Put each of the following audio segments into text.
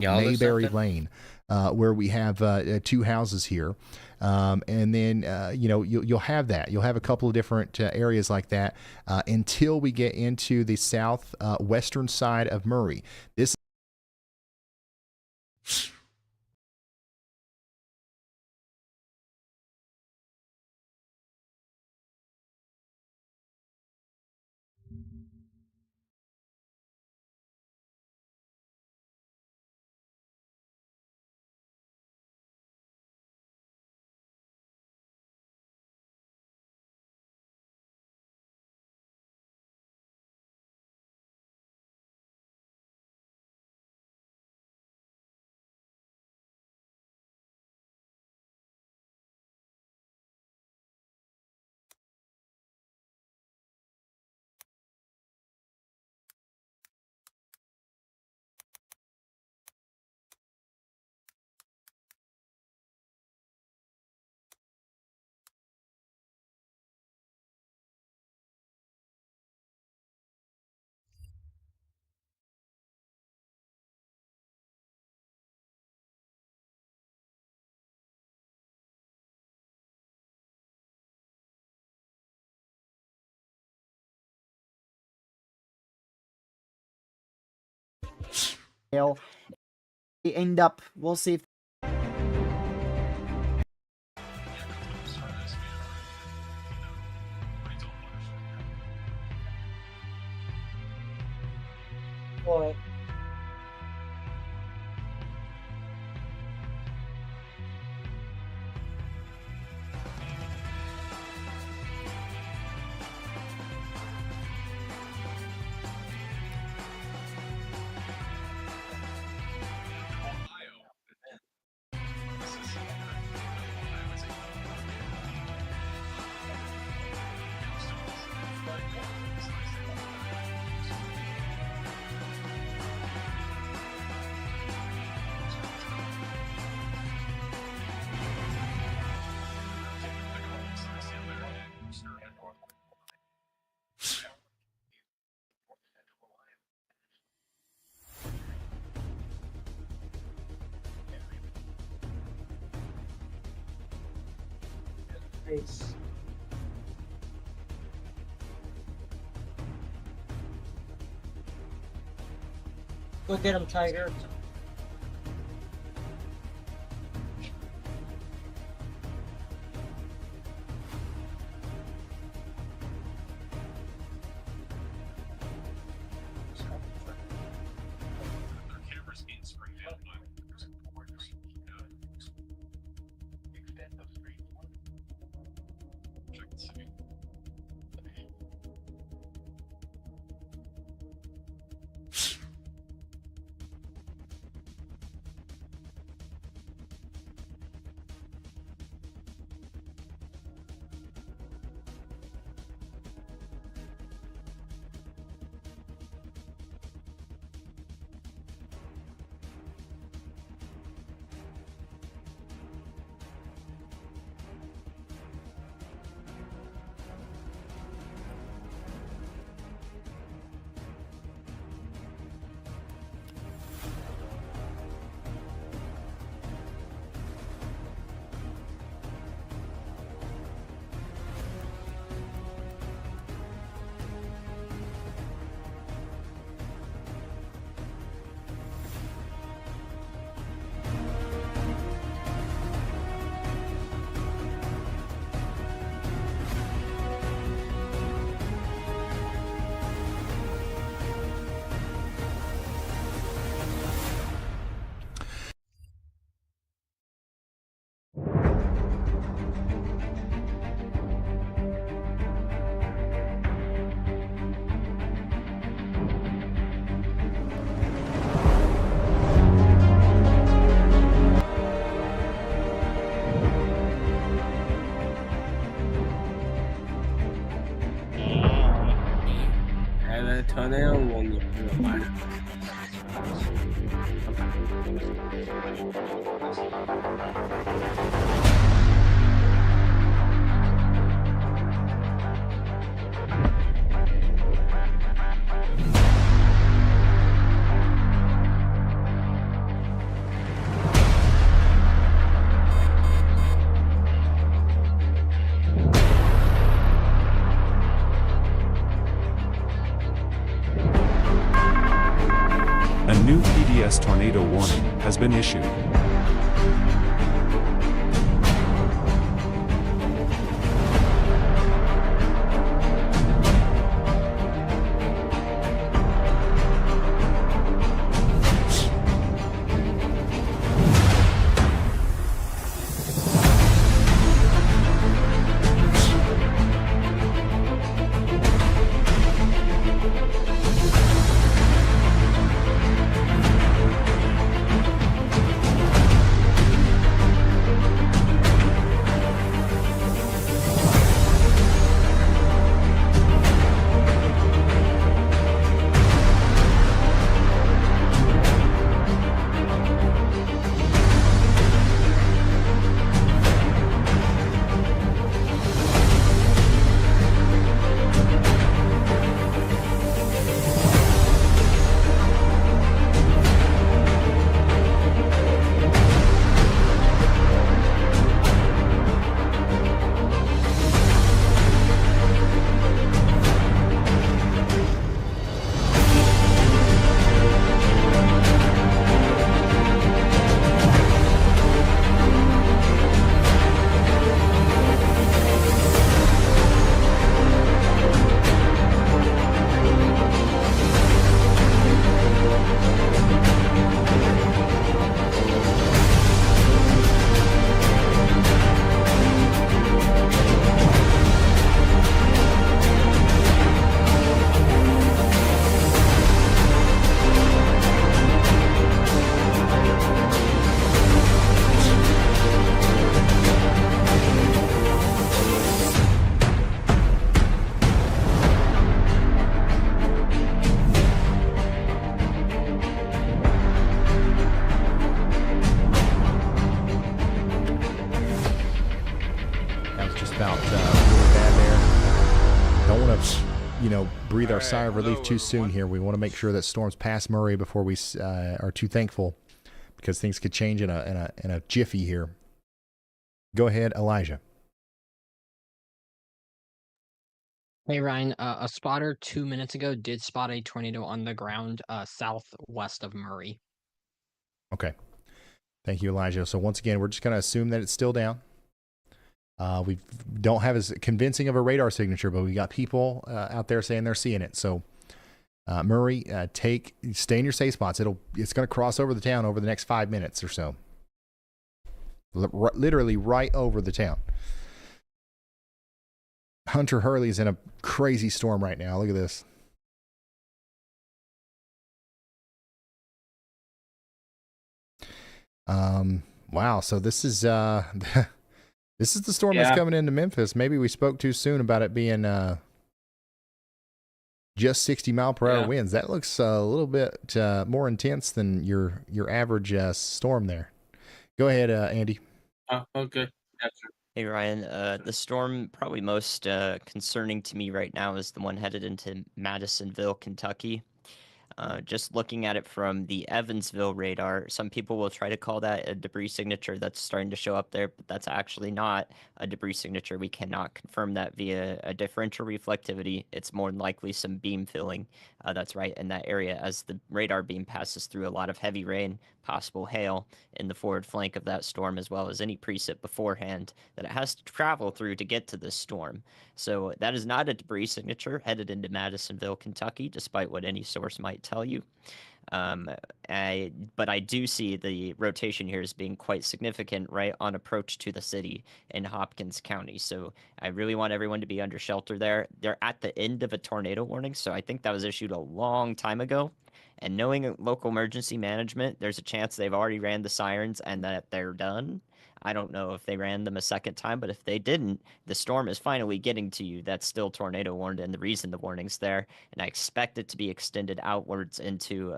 Y'all or Mayberry something? Lane, where we have two houses here. And then you'll have that. You'll have a couple of different areas like that until we get into the south western side of Murray. This They end up. We'll see if. Boy. Nice. Go get him, Tiger. tanıyan olmuyor. tornado warning has been issued. Breathe our sigh of relief too soon here. We want to make sure that storms pass Murray before we are too thankful, because things could change in a jiffy here. Go ahead, Elijah. Hey Ryan, a spotter 2 minutes ago did spot a tornado on the ground southwest of Murray. Okay. Thank you, Elijah. So once again, we're just going to assume that it's still down. We don't have as convincing of a radar signature, but we got people out there saying they're seeing it. So Murray, stay in your safe spots. It's going to cross over the town over the next 5 minutes or so. Literally right over the town. Hunter Hurley's in a crazy storm right now. Look at this. Wow. So this is this is the storm that's coming into Memphis. Maybe we spoke too soon about it being just 60-mile-per-hour winds. That looks a little bit more intense than your average storm there. Go ahead, Andy. Oh, okay. Gotcha. Hey Ryan, the storm probably most concerning to me right now is the one headed into Madisonville, Kentucky. Just looking at it from the Evansville radar, some people will try to call that a debris signature that's starting to show up there, but that's actually not a debris signature. We cannot confirm that via a differential reflectivity. It's more than likely some beam filling that's right in that area, as the radar beam passes through a lot of heavy rain, possible hail in the forward flank of that storm, as well as any precip beforehand that it has to travel through to get to this storm. So that is not a debris signature headed into Madisonville, Kentucky, despite what any source might tell you. But I do see the rotation here as being quite significant right on approach to the city in Hopkins County. So I really want everyone to be under shelter there. They're at the end of a tornado warning, so I think that was issued a long time ago. And knowing local emergency management, there's a chance they've already ran the sirens and that they're done. I don't know if they ran them a second time, but if they didn't, the storm is finally getting to you. That's still tornado warned, and the reason the warning's there. And I expect it to be extended outwards into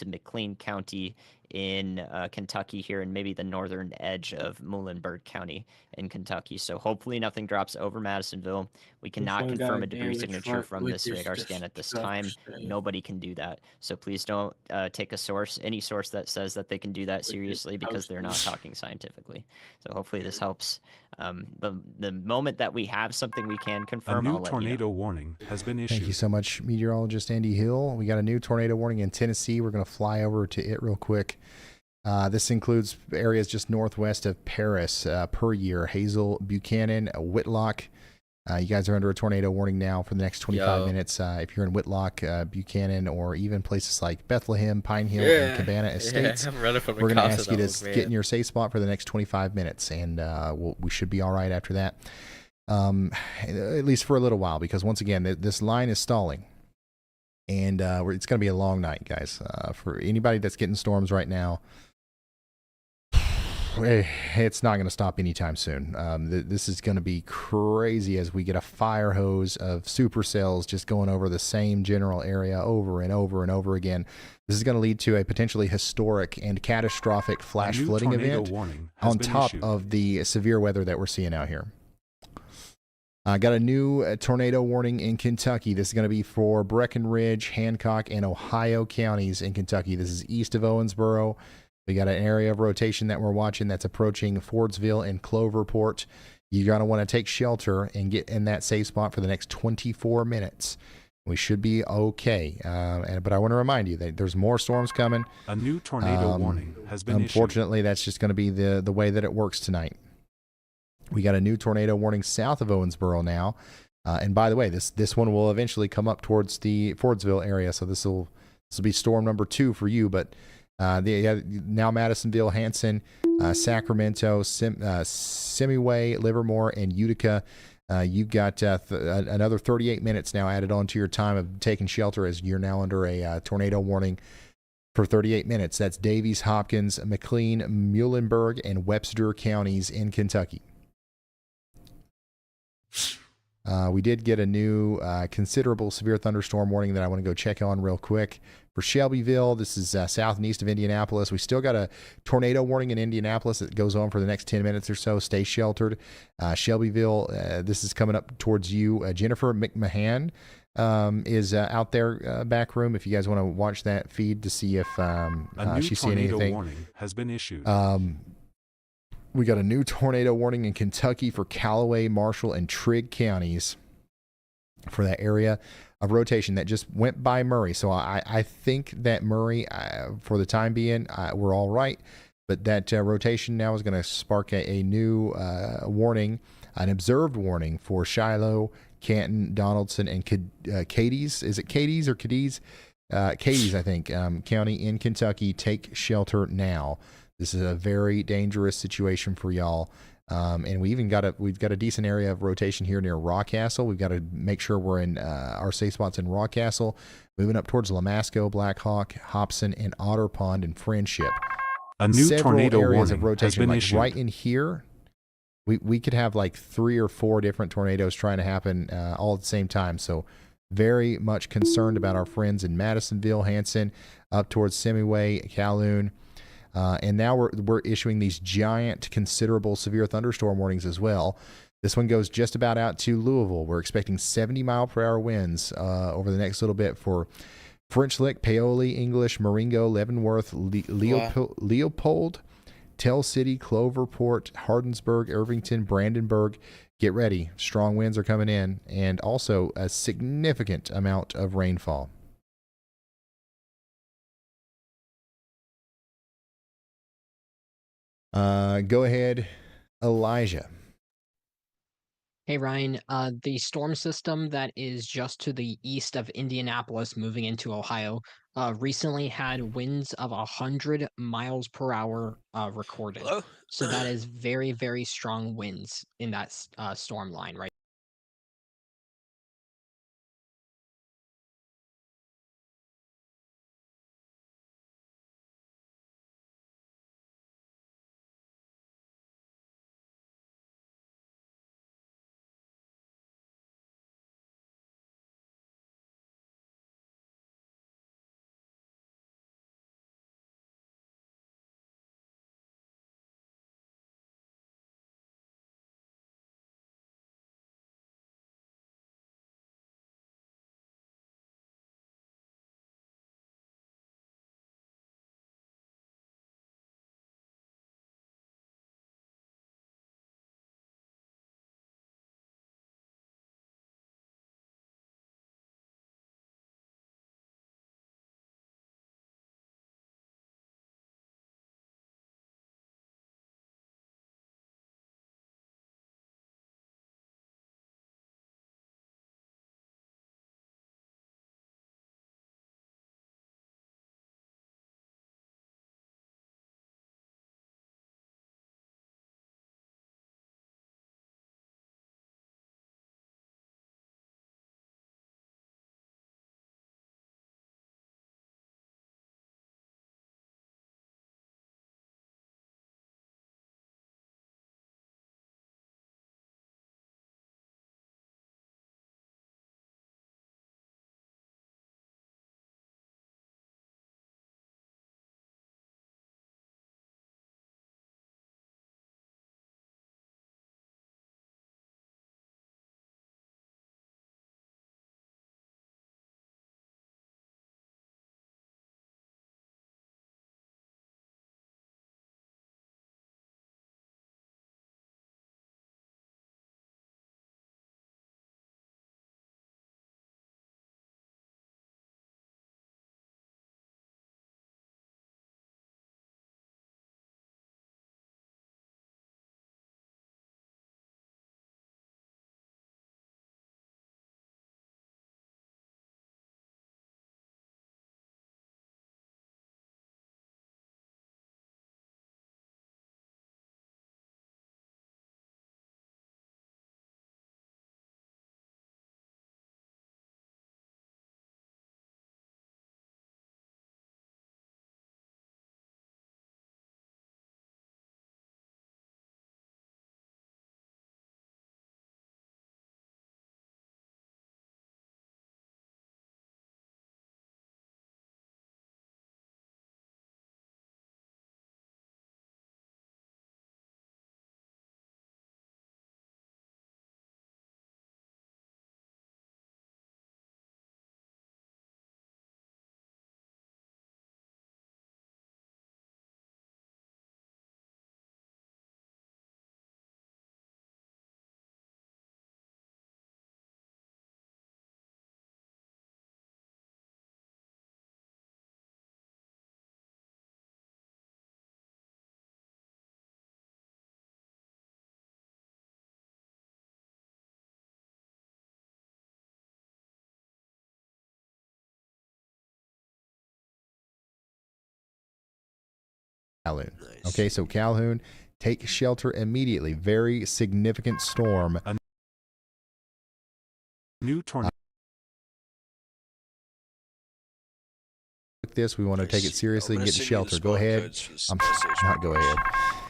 McLean County in Kentucky here and maybe the northern edge of Muhlenberg County in Kentucky. So hopefully nothing drops over Madisonville. We cannot Before confirm that a debris damage, signature right, from with this this radar scan at this structure time. state. Nobody can do that. So please don't take any source that says that they can do that With this seriously, because they're not house. talking scientifically. So hopefully this helps. The moment that we have something we can A confirm, new I'll let you know. tornado warning has been issued. Thank you so much, meteorologist Andy Hill. We got a new tornado warning in Tennessee. We're going to fly over to it real quick. This includes areas just northwest of Paris, per year. Hazel, Buchanan, Whitlock. You guys are under a tornado warning now for the next 25 minutes. If you're in Whitlock, Buchanan, or even places like Bethlehem, Pine Hill, and Cabana Estates, I'm running from we're going to ask you to man. get in your safe spot for the next 25 minutes, and we should be all right after that. At least for a little while, because once again, this line is stalling, and it's going to be a long night, guys. For anybody that's getting storms right now, it's not going to stop anytime soon. This is going to be crazy as we get a fire hose of supercells just going over the same general area over and over and over again. This is going to lead to a potentially historic and catastrophic flash A new flooding tornado event warning has on been top issued. of the severe weather that we're seeing out here. Got a new tornado warning in Kentucky. This is going to be for Breckenridge, Hancock, and Ohio counties in Kentucky. This is east of Owensboro. We got an area of rotation that we're watching that's approaching Fordsville and Cloverport. You're going to want to take shelter and get in that safe spot for the next 24 minutes. We should be okay. But I want to remind you that there's more storms coming. A new tornado warning has been issued. Unfortunately, that's just going to be the way that it works tonight. We got a new tornado warning south of Owensboro now. And by the way, this one will eventually come up towards the Fordsville area. So this will be storm number 2 for you. But now Madisonville, Hanson, Sacramento, Semiway, Livermore, and Utica. You've got another 38 minutes now added on to your time of taking shelter, as you're now under a tornado warning for 38 minutes. That's Davies, Hopkins, McLean, Muhlenberg, and Webster counties in Kentucky. We did get a new considerable severe thunderstorm warning that I want to go check on real quick. For Shelbyville, this is south and east of Indianapolis. We still got a tornado warning in Indianapolis that goes on for the next 10 minutes or so. Stay sheltered. Shelbyville, this is coming up towards you. Jennifer McMahon is out there back room. If you guys want to watch that feed to see if A new she's seeing tornado anything. warning has been issued. We got a new tornado warning in Kentucky for Callaway, Marshall, and Trigg counties for that area of rotation that just went by Murray. So I think that Murray, for the time being, we're all right. But that rotation now is going to spark a new warning, an observed warning for Shiloh, Canton, Donaldson, and Cadiz. Is it Cadiz or Cadiz? Cadiz, I think, county in Kentucky. Take shelter now. This is a very dangerous situation for y'all. And we've got a decent area of rotation here near Rockcastle. We've got to make sure we're in our safe spots in Rockcastle, moving up towards Lamasco, Blackhawk, Hobson, and Otter Pond and Friendship. A new Several tornado areas warning of has rotation, been like issued. right in here. We could have like 3 or 4 different tornadoes trying to happen all at the same time. So very much concerned about our friends in Madisonville, Hanson, up towards Semiway, Calhoun. And now we're issuing these giant, considerable severe thunderstorm warnings as well. This one goes just about out to Louisville. We're expecting 70-mile-per-hour winds over the next little bit for French Lick, Paoli, English, Marengo, Leavenworth, Leopold, Tell City, Cloverport, Hardensburg, Irvington, Brandenburg. Get ready. Strong winds are coming in, and also a significant amount of rainfall. Go ahead, Elijah. Hey Ryan, the storm system that is just to the east of Indianapolis moving into Ohio recently had winds of 100 miles per hour recorded. Hello? So that is very, very strong winds in that storm line right Calhoun. Nice. Okay, so Calhoun, take shelter immediately. Very significant storm. New tornado. Like this, we want to take it seriously and get to shelter. Go ahead. I'm not go ahead.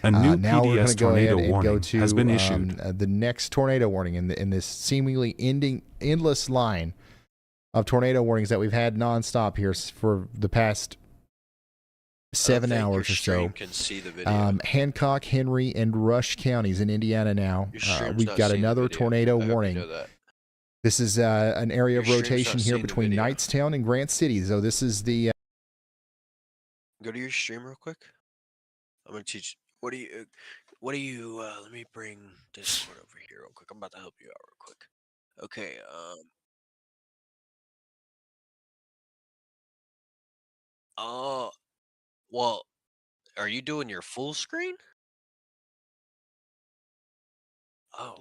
A new Now we're going PDS to go ahead tornado and go warning to has been issued. the next tornado warning in this seemingly endless line of tornado warnings that we've had nonstop here for the past 7 hours or so. Can see the video. Hancock, Henry, and Rush counties in Indiana now. Your stream's We've not got seeing the another video. tornado I hope you warning. know that. This is an area of Your stream's rotation not here seeing the between video. Knightstown and Grant City. So this is the Go to your stream real quick. I'm gonna teach. What do you? Let me bring Discord over here real quick. I'm about to help you out real quick. Okay. Oh. Well, are you doing your full screen? Oh.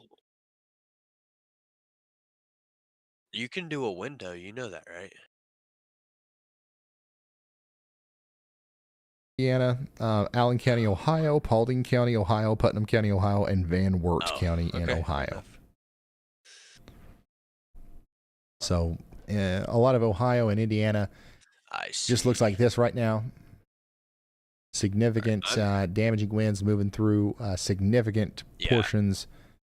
You can do a window. You know that, right? Indiana, Allen County, Ohio, Paulding County, Ohio, Putnam County, Ohio, and Van Wert Oh, County in okay, Ohio. enough. So a lot of Ohio and Indiana I see. just looks like this right now. Significant damaging winds moving through significant Yeah. portions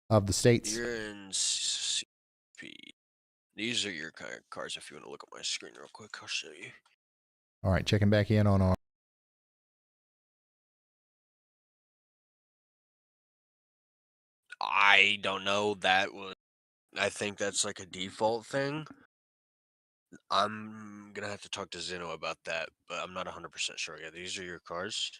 of the states. You're in CP. These are your kind of cars. If you want to look at my screen real quick, I'll show you. All right, checking back in on our. I don't know. I think that's like a default thing. I'm gonna have to talk to Zeno about that, but I'm not 100% sure. Yeah, these are your cars.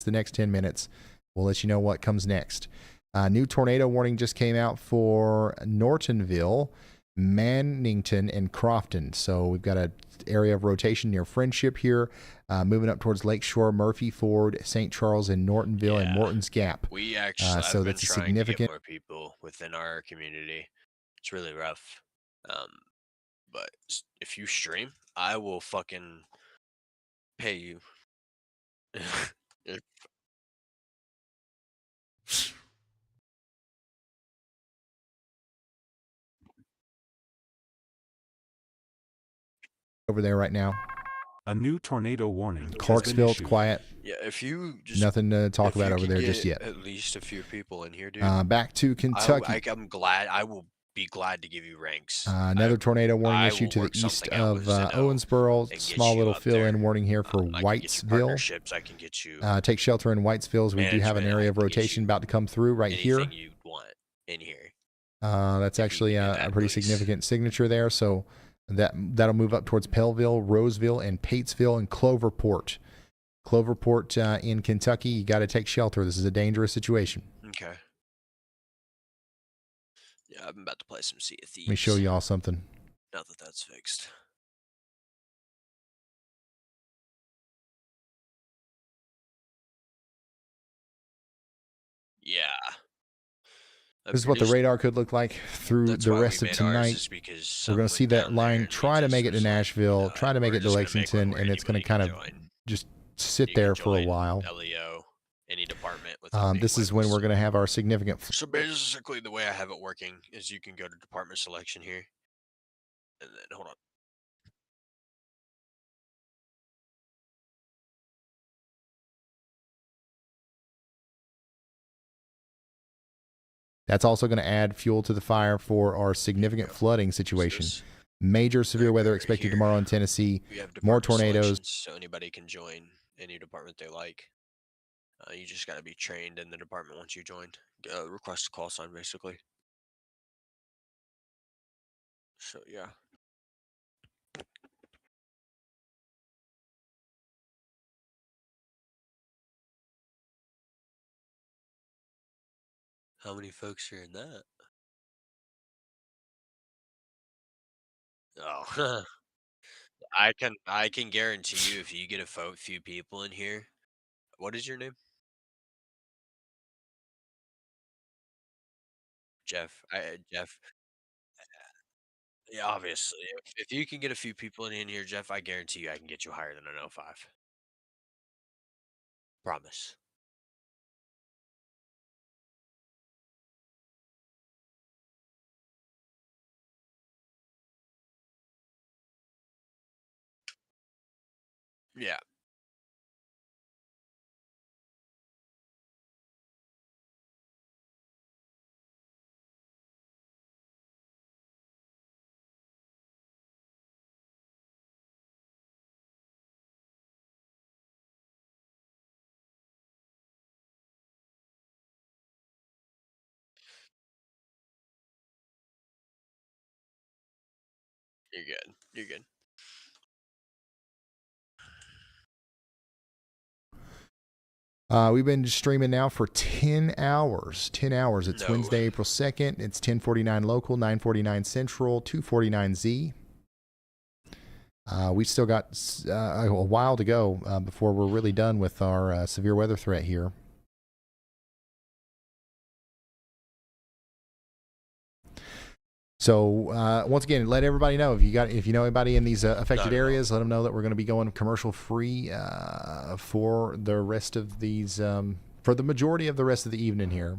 The next 10 minutes, we'll let you know what comes next. New tornado warning just came out for Nortonville, Mannington, and Crofton. So we've got an area of rotation near Friendship here, moving up towards Lakeshore, Murphy Ford, St. Charles, and Nortonville, and Yeah. Morton's Gap. We actually so I've that's a been trying to significant. get more people within our community. It's really rough. But if you stream, I will fucking pay you. If- Over there right now. A new tornado warning. has been Clarksville, it's issued. quiet. yeah, if you just Nothing to talk if you about over can there just get yet. At least a few people in here, dude. Back to Kentucky. I'm glad. I will be glad to give you ranks. Another tornado warning I issued to will the work east something out of with Zeno Owensboro. get Small you little up fill-in there. warning here for I can get you Whitesville. partnerships. I can get you Take shelter in Whitesville. We do have an management, area I of can get rotation you about to come through right here. anything you want in here. That's if you actually can do a that, pretty please. significant signature there. So that'll move up towards Pellville, Roseville, and Patesville, and Cloverport. Cloverport in Kentucky. You got to take shelter. This is a dangerous situation. Okay. Yeah, I'm about to play some Sea of Thieves. Let me show you all something. Now that that's fixed. Yeah. This is what the radar could look like through That's the why we rest of made ours, tonight. is because We're going to some see went that down there line and try we to just make it to was like, Nashville, try to make we're it to just gonna make one Lexington, where and it's going to anybody kind can of join. just sit You can there for a join while. LEO, any department without being This is when whitelisted. we're going to have our significant. So basically, the way I have it working is you can go to department selection here, and then hold on. That's also going to add fuel to the fire for our significant flooding What's situation. this? Major severe weather Right expected here. tomorrow in Tennessee. We have More department tornadoes. selections, so anybody can join any department they like. You just got to be trained in the department once you join. Request a call sign, basically. So yeah. How many folks are in that? Oh, I can guarantee you if you get a few people in here. What is your name? Jeff. Jeff. Yeah, obviously. If you can get a few people in here, Jeff, I guarantee you I can get you higher than an O5. Promise. Yeah. You're good. You're good. We've been streaming now for 10 hours. 10 hours. It's No. Wednesday, April 2nd. It's 10:49 local, 9:49 central, 2:49 Z. We've still got a while to go before we're really done with our severe weather threat here. So once again, let everybody know if you know anybody in these affected areas, let them know that we're going to be going commercial free for the rest of these for the majority of the rest of the evening here.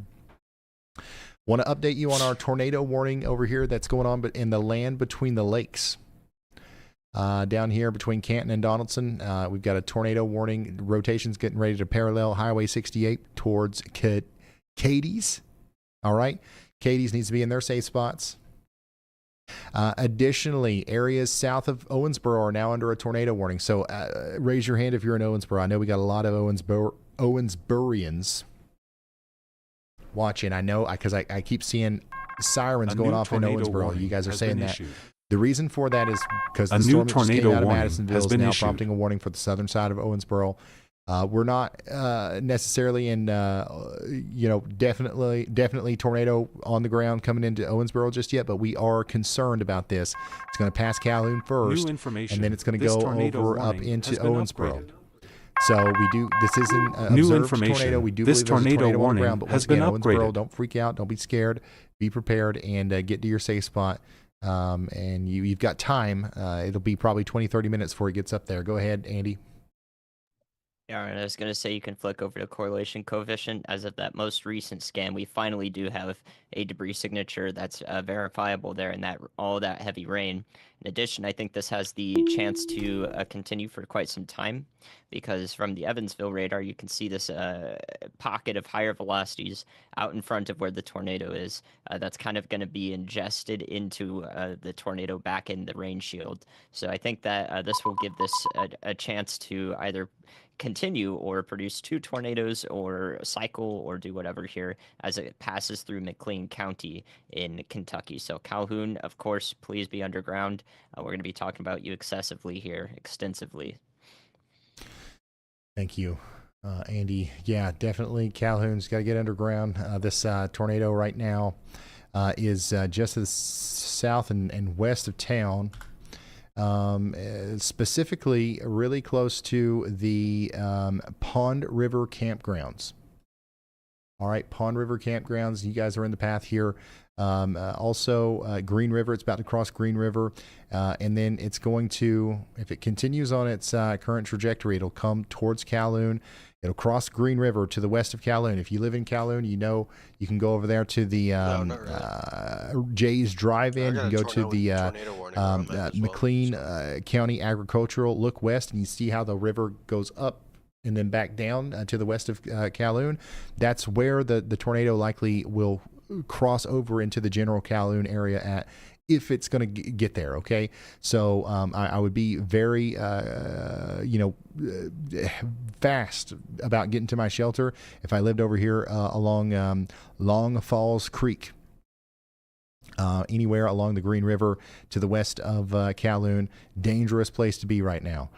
Want to update you on our tornado warning over here that's going on, but in the land between the lakes. Down here between Canton and Donaldson, we've got a tornado warning. Rotation's getting ready to parallel Highway 68 towards Cadiz. All right, Cadiz needs to be in their safe spots. Additionally, areas south of Owensboro are now under a tornado warning. So raise your hand if you're in Owensboro. I know we got a lot of Owensburians watching. I know because I keep seeing sirens A going new off in tornado Owensboro. warning You guys are has saying been that. issued. The reason for that is because A the new storm that just came tornado out of warning Madisonville has is been now issued. prompting a warning for the southern side of Owensboro. We're not necessarily in, definitely tornado on the ground coming into Owensboro just yet, but we are concerned about this. It's going to pass Calhoun first, New information. and then it's going to This go tornado over up warning into has been Owensboro. upgraded. So we do. This isn't an New observed information. tornado. We do This believe there's a tornado tornado on the warning ground, but has once again, been Owensboro, upgraded. don't freak out. Don't be scared. Be prepared and get to your safe spot. And you've got time. It'll be probably 20, 30 minutes before it gets up there. Go ahead, Andy. Yeah, and I was going to say you can flick over to correlation coefficient. As of that most recent scan, we finally do have a debris signature that's verifiable there in that all that heavy rain. In addition, I think this has the chance to continue for quite some time because from the Evansville radar, you can see this pocket of higher velocities out in front of where the tornado is. That's kind of going to be ingested into the tornado back in the rain shield. So I think that this will give this a chance to either continue or produce two tornadoes or cycle or do whatever here as it passes through McLean County in Kentucky. So Calhoun, of course, please be underground. We're going to be talking about you excessively here, extensively. Thank you, Andy. Yeah, definitely. Calhoun's got to get underground. This tornado right now is just to the south and west of town. Specifically really close to the Pond River campgrounds. All right, Pond River campgrounds. You guys are in the path here. Also, Green River. It's about to cross Green River, and then it's going to, if it continues on its current trajectory, it'll come towards Calhoun. It'll cross Green River to the west of Calhoun. If you live in Calhoun, you know you can go over there to the Jay's Drive-In. You can go to the McLean County Agricultural. Look west, and you see how the river goes up and then back down to the west of Calhoun. That's where the tornado likely will cross over into the general Calhoun area at, if it's going to get there. Okay, so I would be very fast about getting to my shelter if I lived over here along Long Falls Creek. Anywhere along the Green River to the west of Kowloon, dangerous place to be right now.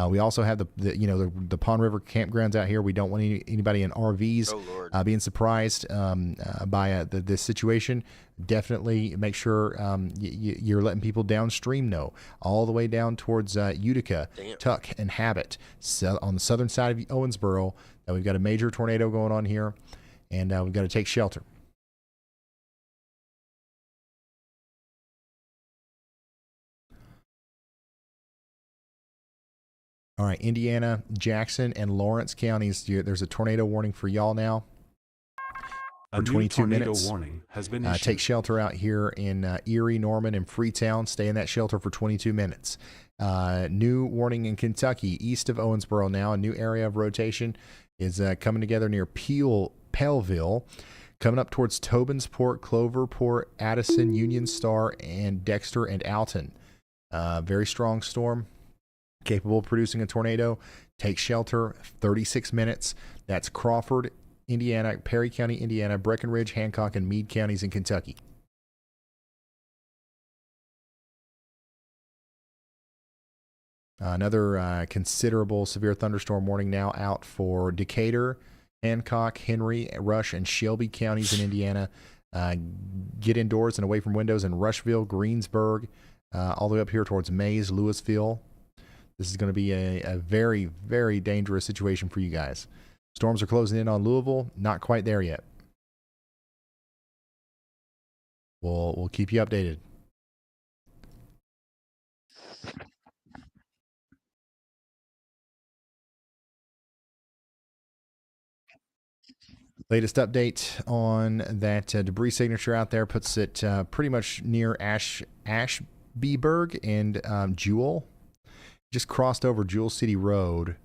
We also have the Pond River campgrounds out here. We don't want anybody in RVs Oh Lord. being surprised by this situation. Definitely make sure you're letting people downstream know, all the way down towards Utica, Damn. Tuck, and Habit. So on the southern side of Owensboro, we've got a major tornado going on here, and we've got to take shelter. All right, Indiana, Jackson, and Lawrence counties. There's a tornado warning for y'all now. A For new 22 tornado minutes. warning has been Take issued. shelter out here in Erie, Norman, and Freetown. Stay in that shelter for 22 minutes. New warning in Kentucky, east of Owensboro now. A new area of rotation is coming together near Pellville, coming up towards Tobinsport, Cloverport, Addison, Union Star, and Dexter and Alton. Very strong storm, capable of producing a tornado. Take shelter, 36 minutes. That's Crawford, Indiana, Perry County, Indiana, Breckenridge, Hancock, and Meade counties in Kentucky. Another considerable severe thunderstorm warning now out for Decatur, Hancock, Henry, Rush, and Shelby counties in Indiana. Get indoors and away from windows in Rushville, Greensburg, all the way up here towards Mays, Louisville. This is going to be a very, very dangerous situation for you guys. Storms are closing in on Louisville. Not quite there yet. We'll keep you updated. Latest update on that debris signature out there puts it pretty much near Ashbyburg and Jewel. Just crossed over Jewel City Road.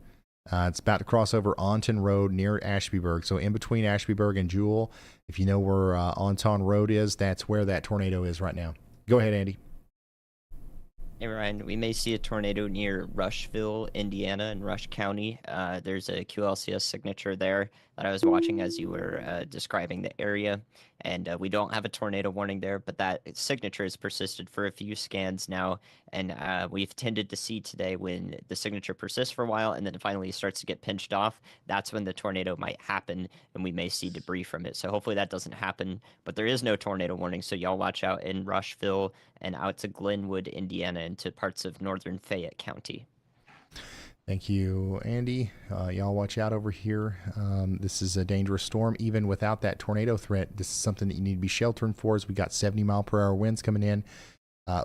It's about to cross over Aunton Road near Ashbyburg. So in between Ashbyburg and Jewel, if you know where Aunton Road is, that's where that tornado is right now. Go ahead, Andy. Hey Ryan, we may see a tornado near Rushville, Indiana, in Rush County. There's a QLCS signature there that I was watching as you were describing the area, and we don't have a tornado warning there, but that signature has persisted for a few scans now, and we've tended to see today when the signature persists for a while and then it finally starts to get pinched off. That's when the tornado might happen, and we may see debris from it. So hopefully that doesn't happen, but there is no tornado warning, so y'all watch out in Rushville and out to Glenwood, Indiana, into parts of northern Fayette County. Thank you, Andy. Y'all watch out over here. This is a dangerous storm. Even without that tornado threat, this is something that you need to be sheltering for, as we got 70-mile-per-hour winds coming in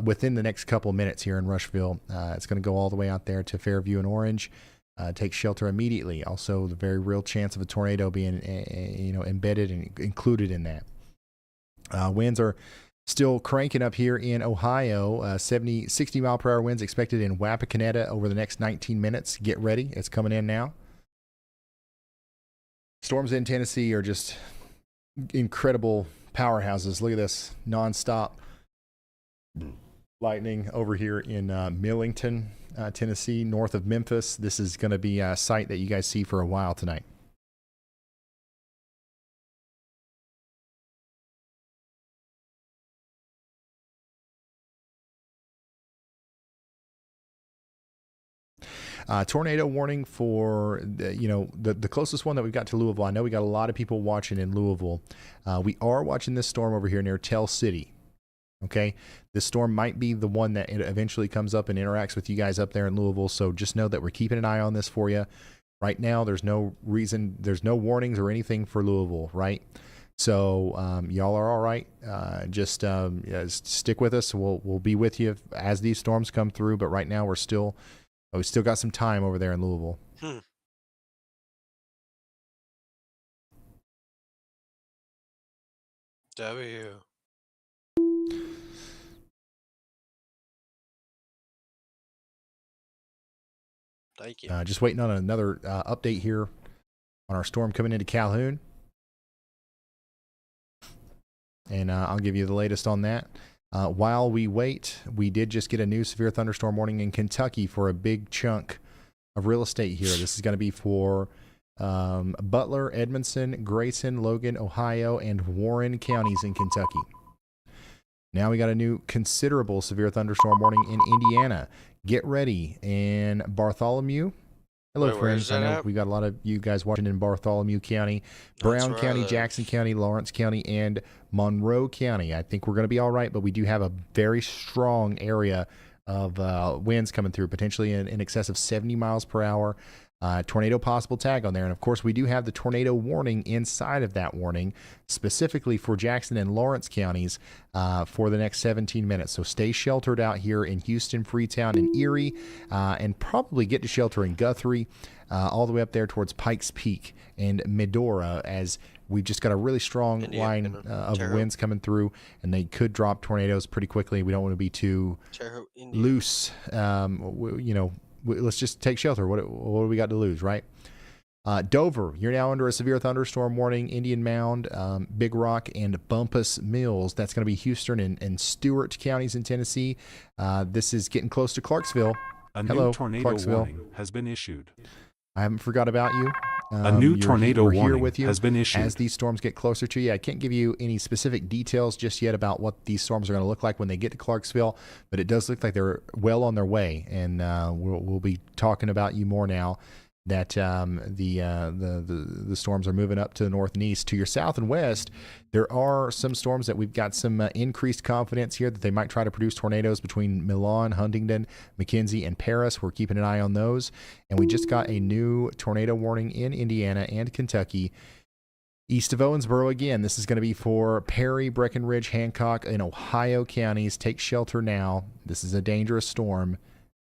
within the next couple of minutes here in Rushville. It's going to go all the way out there to Fairview and Orange. Take shelter immediately. Also, the very real chance of a tornado being embedded and included in that. Winds are still cranking up here in Ohio. 60 mile per hour winds expected in Wapakoneta over the next 19 minutes. Get ready. It's coming in now. Storms in Tennessee are just incredible powerhouses. Look at this. Nonstop lightning over here in Millington, Tennessee, north of Memphis. This is going to be a sight that you guys see for a while tonight. Tornado warning for the closest one that we've got to Louisville. I know we got a lot of people watching in Louisville. We are watching this storm over here near Tell City. Okay, this storm might be the one that eventually comes up and interacts with you guys up there in Louisville. So just know that we're keeping an eye on this for you. Right now, there's no reason, there's no warnings or anything for Louisville, right? So y'all are all right. Just stick with us. We'll be with you as these storms come through. But right now, we still got some time over there in Louisville. W. Thank you. Just waiting on another update here on our storm coming into Calhoun. And I'll give you the latest on that. While we wait, we did just get a new severe thunderstorm warning in Kentucky for a big chunk of real estate here. This is going to be for Butler, Edmondson, Grayson, Logan, Ohio, and Warren counties in Kentucky. Now we got a new considerable severe thunderstorm warning in Indiana. Get ready in Bartholomew. Hello, Wait, where friends. is I that know at? we got a lot of you guys watching in Bartholomew County, That's Brown where I County, live. Jackson County, Lawrence County, and Monroe County. I think we're going to be all right, but we do have a very strong area of winds coming through, potentially in excess of 70 miles per hour. Tornado possible tag on there. And of course, we do have the tornado warning inside of that warning, specifically for Jackson and Lawrence counties for the next 17 minutes. So stay sheltered out here in Houston, Freetown, and Erie, and probably get to shelter in Guthrie, all the way up there towards Pikes Peak and Medora, as we've just got a really strong line of Terre Haute. winds coming through, and they could drop tornadoes pretty quickly. We don't want to be too loose. Let's just take shelter. What do we got to lose, right? Dover, you're now under a severe thunderstorm warning. Indian Mound, Big Rock, and Bumpus Mills. That's going to be Houston and Stewart counties in Tennessee. This is getting close to Clarksville. A Hello, new tornado Clarksville. warning has been issued. I haven't forgot about you. A new tornado we're here warning with you has been issued. as these storms get closer to you. I can't give you any specific details just yet about what these storms are going to look like when they get to Clarksville, but it does look like they're well on their way, and we'll be talking about you more now that the storms are moving up to the north and east. To your south and west, there are some storms that we've got some increased confidence here that they might try to produce tornadoes between Milan, Huntingdon, McKenzie, and Paris. We're keeping an eye on those. And we just got a new tornado warning in Indiana and Kentucky. East of Owensboro again. This is going to be for Perry, Breckenridge, Hancock, and Ohio counties. Take shelter now. This is a dangerous storm.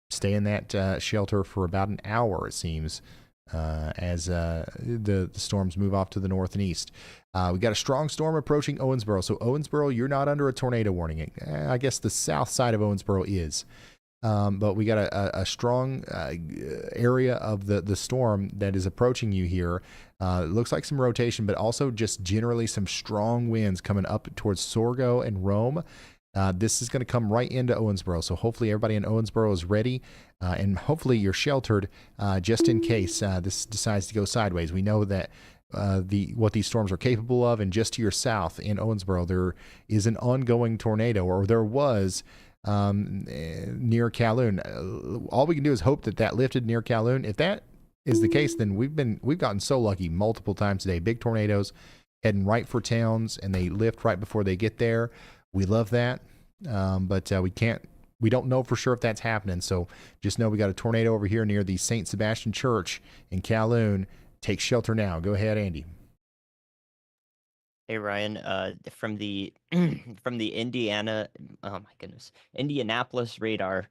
Stay in that shelter for about an hour, it seems, as the storms move off to the north and east. We got a strong storm approaching Owensboro. So Owensboro, you're not under a tornado warning. I guess the south side of Owensboro is. But we got a strong area of the storm that is approaching you here. It looks like some rotation, but also just generally some strong winds coming up towards Sorgo and Rome. This is going to come right into Owensboro, so hopefully everybody in Owensboro is ready, and hopefully you're sheltered just in case this decides to go sideways. We know that what these storms are capable of, and just to your south in Owensboro, there is an ongoing tornado, or there was near Calhoun. All we can do is hope that lifted near Calhoun. If that is the case, then we've gotten so lucky multiple times today. Big tornadoes heading right for towns, and they lift right before they get there. We love that, but we don't know for sure if that's happening. So just know we got a tornado over here near the St. Sebastian Church in Calhoun. Take shelter now. Go ahead, Andy. Hey Ryan, from the from the Indianapolis radar,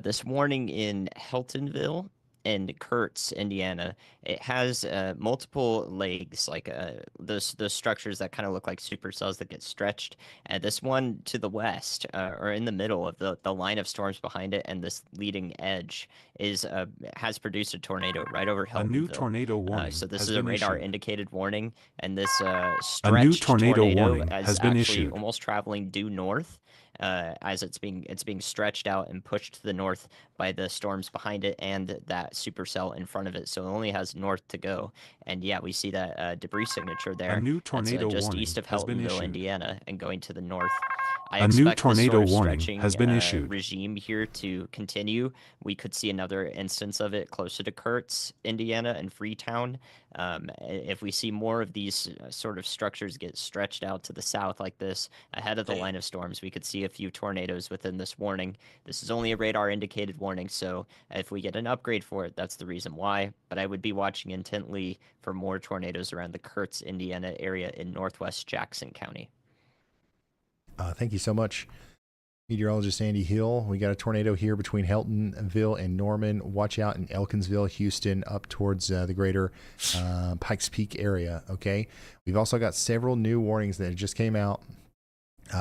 this morning in Heltonville and Kurtz, Indiana, it has multiple legs, like those structures that kind of look like supercells that get stretched. And this one to the west, or in the middle of the line of storms behind it, and this leading edge has produced a tornado right over Heltonville. A new tornado warning So this has is a been radar issued. indicated warning, and this stretched A new tornado warning is has been actually issued. almost traveling due north, as it's being stretched out and pushed to the north by the storms behind it and that supercell in front of it. So it only has north to go. And yeah, we see that debris signature there. A new That's, tornado just warning east of has been Heltonville, issued. Indiana, and going to the north. I A new expect this tornado sort of warning stretching, has been issued. regime here to continue. We could see another instance of it closer to Kurtz, Indiana, and Freetown. If we see more of these sort of structures get stretched out to the south like this ahead of the line of storms, we could see a few tornadoes within this warning. This is only a radar indicated warning, so if we get an upgrade for it, that's the reason why. But I would be watching intently for more tornadoes around the Kurtz, Indiana area in northwest Jackson County. Thank you so much, meteorologist Andy Hill. We got a tornado here between Heltonville and Norman. Watch out in Elkinsville, Houston, up towards the greater Pikes Peak area. Okay. We've also got several new warnings that just came out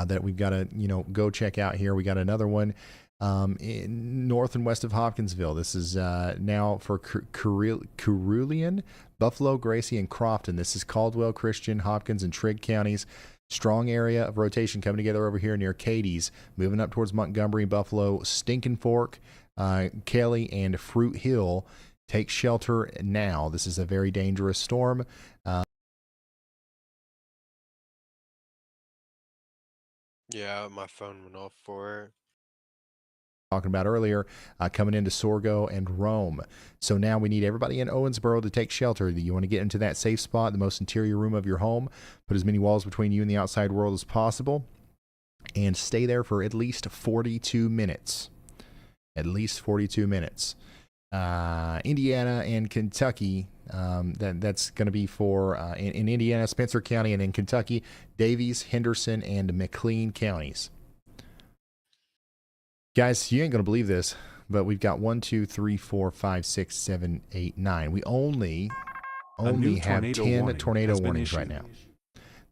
that we've got to go check out here. We got another one in north and west of Hopkinsville. This is now for Cerulean, Buffalo, Gracie, and Crofton. This is Caldwell, Christian, Hopkins, and Trigg counties. Strong area of rotation coming together over here near Cadiz, moving up towards Montgomery, Buffalo, Stinking Fork, Kelly, and Fruit Hill. Take shelter now. This is a very dangerous storm. Yeah, my phone went off for it. Talking about earlier, coming into Sorgo and Rome. So now we need everybody in Owensboro to take shelter. You want to get into that safe spot, the most interior room of your home. Put as many walls between you and the outside world as possible, and stay there for at least 42 minutes. At least 42 minutes. Indiana and Kentucky. That's going to be for in Indiana, Spencer County, and in Kentucky, Davies, Henderson, and McLean counties. Guys, you ain't going to believe this, but we've got 1, 2, 3, 4, 5, 6, 7, 8, 9. We only have 10 tornado warnings right now.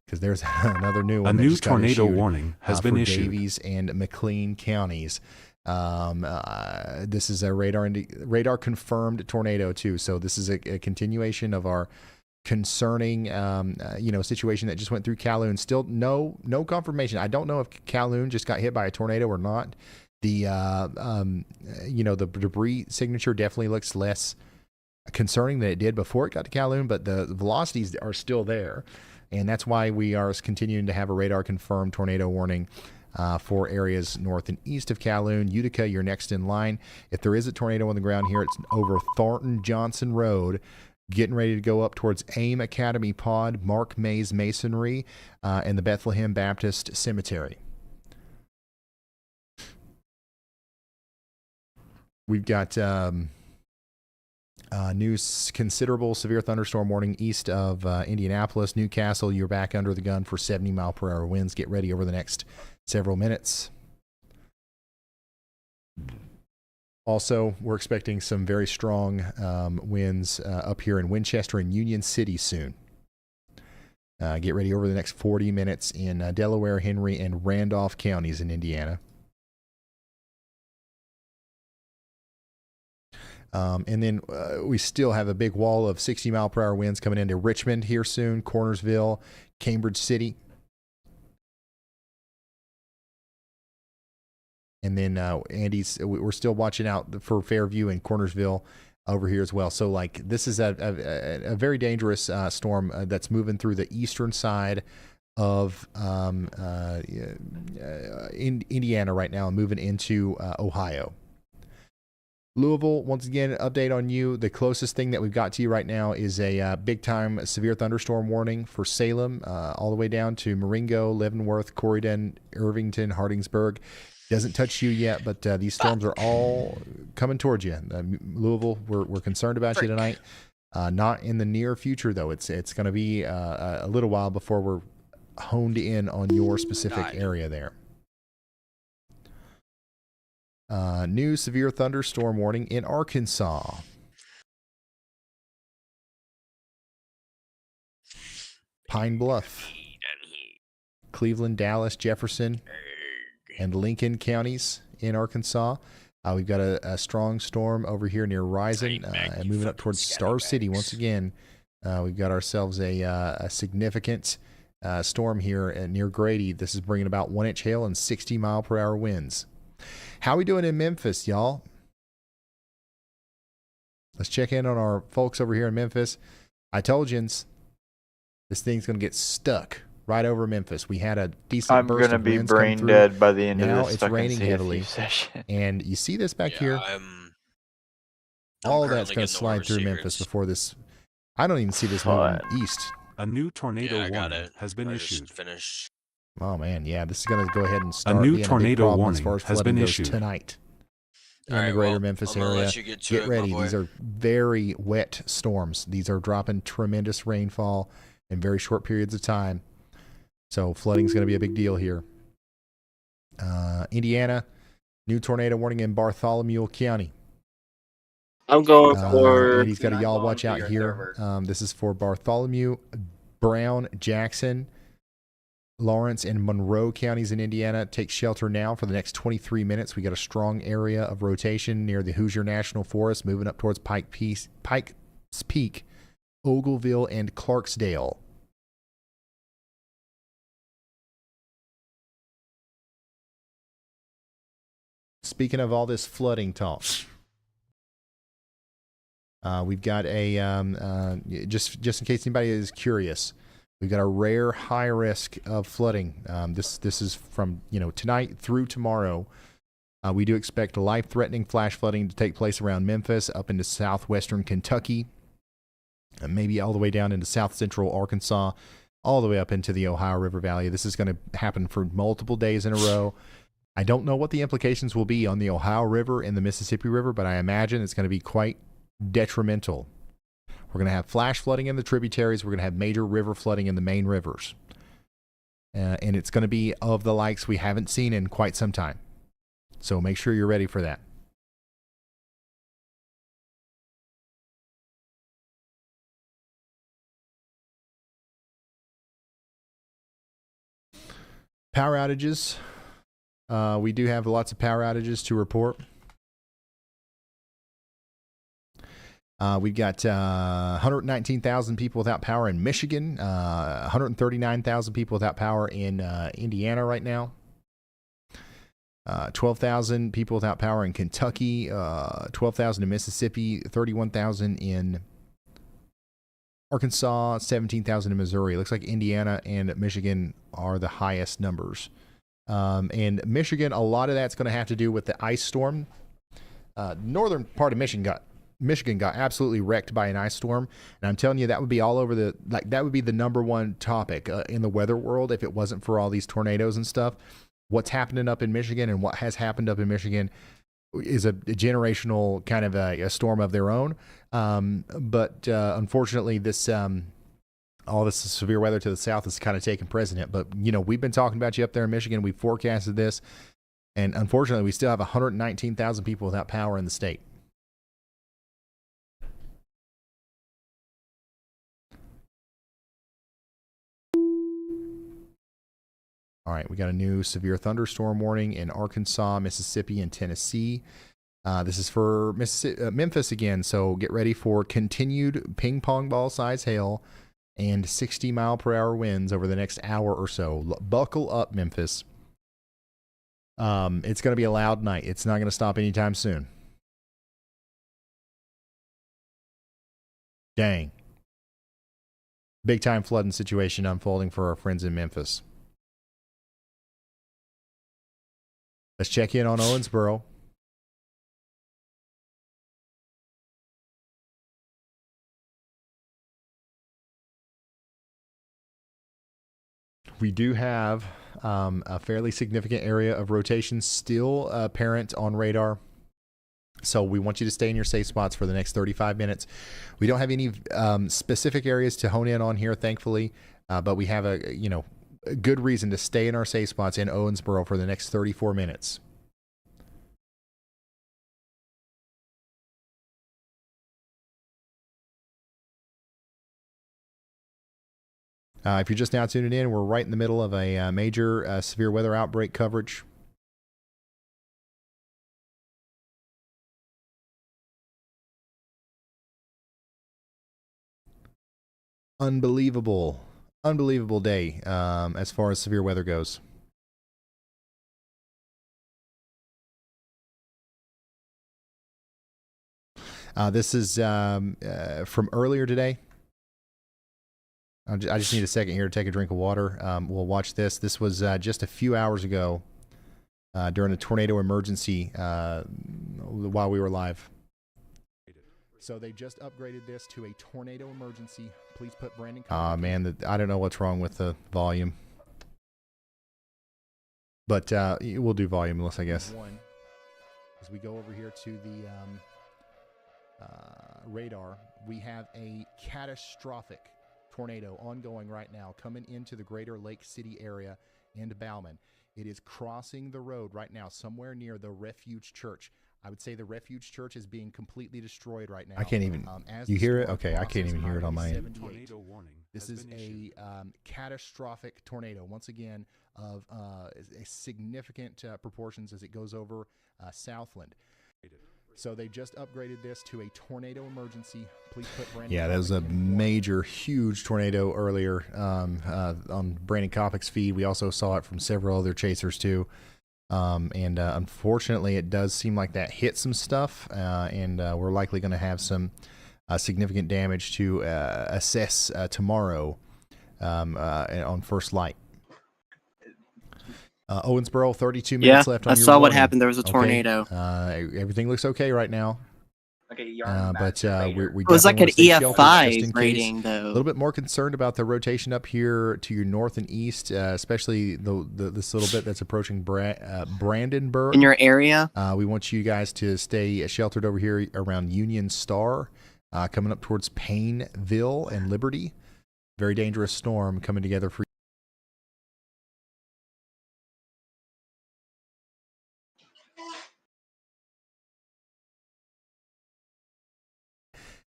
Because there's another new one. A new tornado warning has been for issued. Davies and McLean counties. This is a radar confirmed tornado too. So this is a continuation of our concerning situation that just went through Calhoun. Still no confirmation. I don't know if Calhoun just got hit by a tornado or not. The the debris signature definitely looks less concerning than it did before it got to Calhoun, but the velocities are still there, and that's why we are continuing to have a radar confirmed tornado warning for areas north and east of Calhoun. Utica, you're next in line. If there is a tornado on the ground here, it's over Thornton Johnson Road, getting ready to go up towards AIM Academy Pod, Mark Mays Masonry, and the Bethlehem Baptist Cemetery. We've got considerable severe thunderstorm warning east of Indianapolis. Newcastle, you're back under the gun for 70-mile-per-hour winds. Get ready over the next several minutes. Also, we're expecting some very strong winds up here in Winchester and Union City soon. Get ready over the next 40 minutes in Delaware, Henry, and Randolph counties in Indiana. And then we still have a big wall of 60-mile-per-hour winds coming into Richmond here soon, Cornersville, Cambridge City. And then we're still watching out for Fairview and Cornersville over here as well. So this is a very dangerous storm that's moving through the eastern side of Indiana right now and moving into Ohio. Louisville, once again, update on you. The closest thing that we've got to you right now is a big-time severe thunderstorm warning for Salem, all the way down to Marengo, Leavenworth, Corydon, Irvington, Hardingsburg. Doesn't touch you yet, but these storms are all coming towards you. Louisville, we're concerned about you tonight. Not in the near future, though. It's going to be a little while before we're honed in on your specific area there. New severe thunderstorm warning in Arkansas. Pine Bluff, Cleveland, Dallas, Jefferson, and Lincoln counties in Arkansas. We've got a strong storm over here near Rising, and moving up towards Star City once again. We've got ourselves a significant storm here near Grady. This is bringing about 1-inch hail and 60-mile-per-hour winds. How we doing in Memphis, y'all? Let's check in on our folks over here in Memphis. I told you this thing's going to get stuck right over Memphis. We had a decent burst of winds come through. I'm going to be brain dead by the end now of this it's fucking raining CFU heavily. session. And you see this back here? I'm All of that's currently going to getting the slide warmer through Memphis secrets. before this. I don't even see this moving east. A new tornado Yeah, I got warning it. has been I issued. just finished. Oh man, yeah, this is going to go ahead and start new being tornado a big problem as warning far as has flooding been goes issued. tonight in All the right, greater well, Memphis I'm gonna area. let you get to Get it, my ready. boy. These are very wet storms. These are dropping tremendous rainfall in very short periods of time. So flooding is going to be a big deal here. Indiana, new tornado warning in Bartholomew County. I'm going for. And he's got a y'all watch out here. This is for Bartholomew, Brown, Jackson, Lawrence, and Monroe counties in Indiana. Take shelter now for the next 23 minutes. We got a strong area of rotation near the Hoosier National Forest, moving up towards Pikes Peak, Ogleville, and Clarksdale. Speaking of all this flooding talk, we've got a just in case anybody is curious, We've got a rare high risk of flooding. This is from tonight through tomorrow. We do expect life-threatening flash flooding to take place around Memphis, up into southwestern Kentucky, and maybe all the way down into south central Arkansas, all the way up into the Ohio River Valley. This is going to happen for multiple days in a row. I don't know what the implications will be on the Ohio River and the Mississippi River, but I imagine it's going to be quite detrimental. We're going to have flash flooding in the tributaries. We're going to have major river flooding in the main rivers. And it's going to be of the likes we haven't seen in quite some time. So make sure you're ready for that. Power outages. We do have lots of power outages to report. We've got 119,000 people without power in Michigan, 139,000 people without power in Indiana right now, 12,000 people without power in Kentucky, 12,000 in Mississippi, 31,000 in Arkansas, 17,000 in Missouri. It looks like Indiana and Michigan are the highest numbers. And Michigan, a lot of that's going to have to do with the ice storm. Northern part of Michigan got absolutely wrecked by an ice storm, and I'm telling you, that would be all over that would be the number one topic in the weather world if it wasn't for all these tornadoes and stuff. What's happening up in Michigan and what has happened up in Michigan is a generational kind of a storm of their own. But unfortunately, all this severe weather to the south is kind of taking precedent. But we've been talking about you up there in Michigan. We forecasted this, and unfortunately, we still have 119,000 people without power in the state. All right, we got a new severe thunderstorm warning in Arkansas, Mississippi, and Tennessee. This is for Memphis again, so get ready for continued ping pong ball size hail and 60-mile-per-hour winds over the next hour or so. Buckle up, Memphis. It's going to be a loud night. It's not going to stop anytime soon. Dang. Big-time flooding situation unfolding for our friends in Memphis. Let's check in on Owensboro. We do have a fairly significant area of rotation still apparent on radar. So we want you to stay in your safe spots for the next 35 minutes. We don't have any specific areas to hone in on here, thankfully, but we have a good reason to stay in our safe spots in Owensboro for the next 34 minutes. If you're just now tuning in, we're right in the middle of a major severe weather outbreak coverage. Unbelievable day as far as severe weather goes. This is from earlier today. I just need a second here to take a drink of water. We'll watch this. This was just a few hours ago during a tornado emergency while we were live. So they just upgraded this to a tornado emergency. Please put Brandon. Man, I don't know what's wrong with the volume. But we'll do volumeless, I guess. As we go over here to the radar, we have a catastrophic tornado ongoing right now coming into the greater Lake City area and Bauman. It is crossing the road right now somewhere near the Refuge Church. I would say the Refuge Church is being completely destroyed right now. I can't even. You hear it? Okay, I can't even hear it on my end. Tornado warning. This is a catastrophic tornado, once again, of significant proportions as it goes over Southland. So they just upgraded this to a tornado emergency. Please put Brandon. Yeah, that was a major, huge tornado earlier on Brandon Kopic's feed. We also saw it from several other chasers too. And unfortunately, it does seem like that hit some stuff, and we're likely going to have some significant damage to assess tomorrow on first light. Owensboro, 32 Yeah, minutes left on I your saw what warning. happened. There was a Okay. tornado. Everything looks okay right now. Okay, you're But we It was like definitely an wanna stay sheltered just in EF5 case. rating, A though. little bit more concerned about the rotation up here to your north and east, especially this little bit that's approaching Brandenburg. In your area? We want you guys to stay sheltered over here around Union Star, coming up towards Paineville and Liberty. Very dangerous storm coming together for you.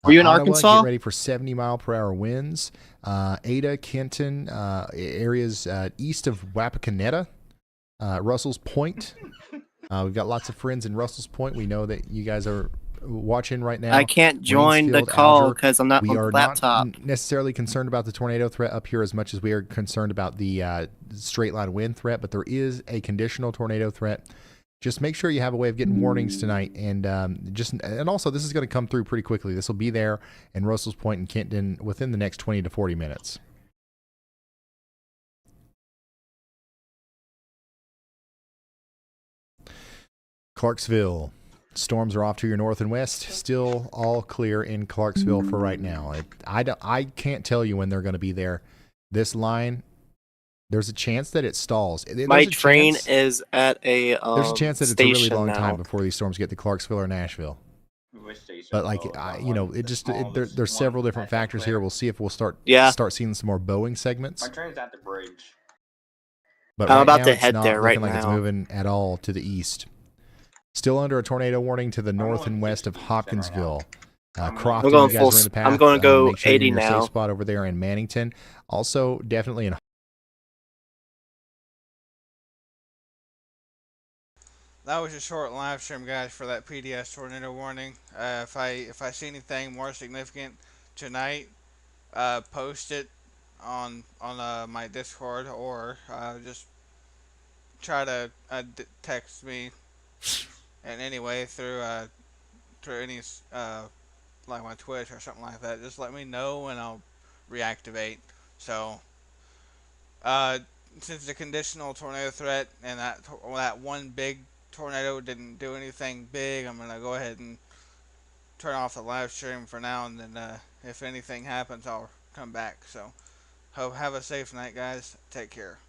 Were you in Ottawa, Arkansas? Get ready for 70-mile-per-hour winds. Ada, Kenton, areas east of Wapakoneta, Russell's Point. We've got lots of friends in Russell's Point. We know that you guys are watching right now. I can't join the Waynesfield, call Alger. because I'm not We on are the laptop. not necessarily concerned about the tornado threat up here as much as we are concerned about the straight line wind threat, but there is a conditional tornado threat. Just make sure you have a way of getting warnings tonight, and also this is going to come through pretty quickly. This will be there in Russell's Point and Kenton within the next 20 to 40 minutes. Clarksville. Storms are off to your north and west. Still all clear in Clarksville for right now. I can't tell you when they're going to be there. This line, there's a chance that it stalls. There's My a train chance- is at a There's a chance that it's a really station long now. time before these storms get to Clarksville or Nashville. But like, there's several different factors here. We'll see if we'll start seeing some more Boeing segments. My train's at the bridge. But I'm right about now, to it's head not there right looking like it's now. moving at all to the east. Still under a tornado warning to the north and west of Hopkinsville. Crofton, going you guys full are in the path. I'm gonna go make sure you're 80 in your now. safe spot over there in Mannington. Also, definitely in. That was a short live stream, guys, for that PDS tornado warning. If I see anything more significant tonight, post it on my Discord, or just try to text me in any way through any like my Twitch or something like that. Just let me know and I'll reactivate. So since the conditional tornado threat and that one big tornado didn't do anything big, I'm gonna go ahead and turn off the live stream for now, and then if anything happens, I'll come back. So have a safe night, guys. Take care.